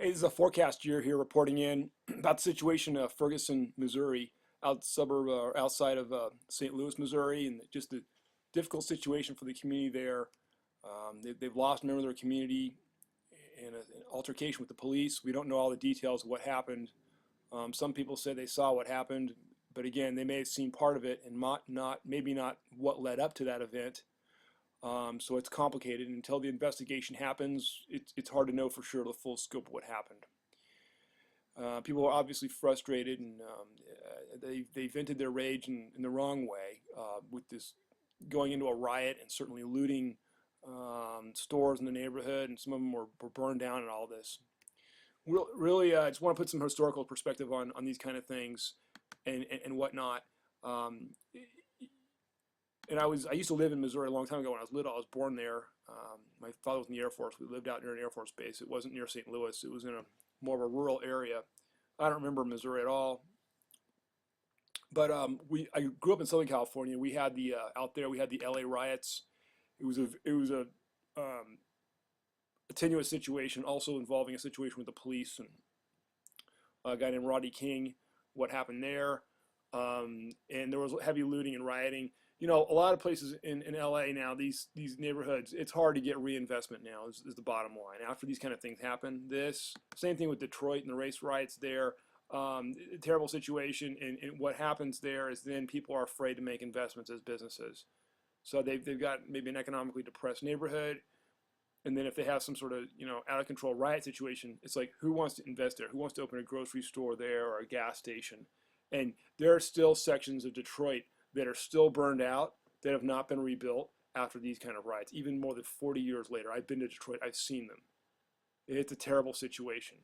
Hey, this is a forecast year here reporting in about the situation in Ferguson, Missouri, outside of St. Louis, Missouri, and just the difficult situation for the community there. They've lost a member of their community in an altercation with the police. We don't know all the details of what happened. Some people say they saw what happened, but again, they may have seen part of it and maybe not what led up to that event. So it's complicated. Until the investigation happens, it's hard to know for sure the full scope of what happened. People are obviously frustrated, and they vented their rage in the wrong way with this going into a riot and certainly looting stores in the neighborhood, and some of them were burned down and all this. Really, I just want to put some historical perspective on these kind of things and whatnot. And I used to live in Missouri a long time ago when I was little. I was born there. My father was in the Air Force. We lived out near an Air Force base. It wasn't near St. Louis. It was in a more of a rural area. I don't remember Missouri at all. But I grew up in Southern California. We had out there. We had the LA riots. It was a tenuous situation, also involving a situation with the police and a guy named Rodney King. What happened there? And there was heavy looting and rioting. You know, a lot of places in LA now, these neighborhoods, it's hard to get reinvestment now, is the bottom line. After these kind of things happen, same thing with Detroit and the race riots there, terrible situation. And what happens there is then people are afraid to make investments as businesses. So they've got maybe an economically depressed neighborhood. And then if they have some sort of, out of control riot situation, it's like, who wants to invest there? Who wants to open a grocery store there or a gas station? And there are still sections of Detroit that are still burned out, that have not been rebuilt after these kind of riots, even more than 40 years later. I've been to Detroit, I've seen them. It's a terrible situation.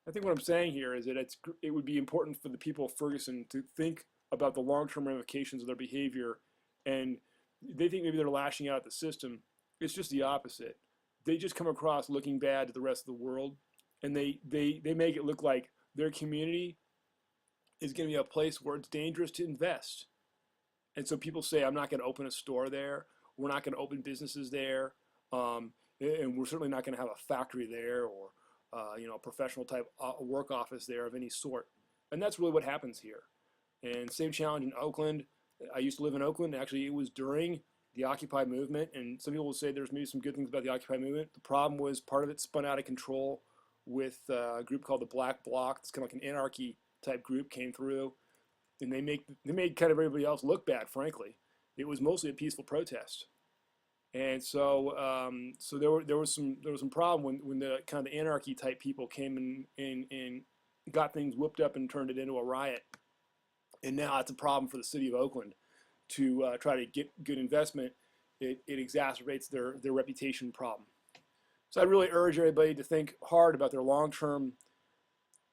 I think what I'm saying here is that it would be important for the people of Ferguson to think about the long-term ramifications of their behavior, and they think maybe they're lashing out at the system. It's just the opposite. They just come across looking bad to the rest of the world, and they make it look like their community is going to be a place where it's dangerous to invest. And so people say, I'm not going to open a store there. We're not going to open businesses there. And we're certainly not going to have a factory there or, a professional type work office there of any sort. And that's really what happens here. And same challenge in Oakland. I used to live in Oakland. Actually, it was during the Occupy movement. And some people will say there's maybe some good things about the Occupy movement. The problem was part of it spun out of control with a group called the Black Bloc. It's kind of like an anarchy type group came through. And they made kind of everybody else look bad, frankly. It was mostly a peaceful protest. And so there was some problem when the kind of the anarchy type people came and got things whipped up and turned it into a riot. And now it's a problem for the city of Oakland to try to get good investment. It exacerbates their reputation problem. So I really urge everybody to think hard about their long-term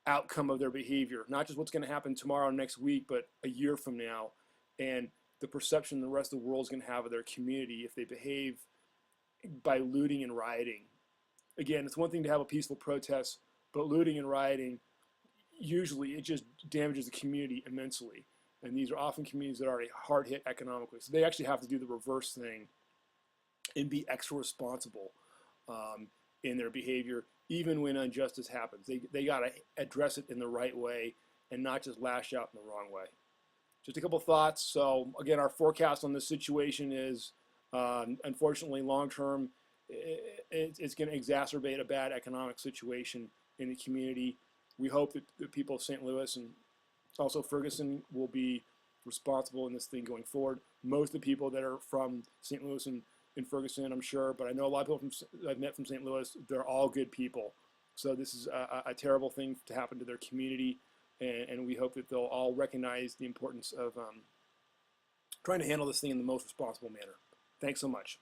outcome of their behavior, not just what's going to happen tomorrow, next week, but a year from now, and the perception the rest of the world is going to have of their community if they behave by looting and rioting. Again, it's one thing to have a peaceful protest, but looting and rioting, usually it just damages the community immensely. And these are often communities that are already hard hit economically. So they actually have to do the reverse thing and be extra responsible in their behavior, even when injustice happens. They got to address it in the right way and not just lash out in the wrong way. Just a couple thoughts. So again, our forecast on this situation is, unfortunately, long-term, it's going to exacerbate a bad economic situation in the community. We hope that the people of St. Louis and also Ferguson will be responsible in this thing going forward. Most of the people that are from St. Louis and in Ferguson, I'm sure, but I know a lot of people I've met from St. Louis, they're all good people. So this is a terrible thing to happen to their community, and we hope that they'll all recognize the importance of trying to handle this thing in the most responsible manner. Thanks so much.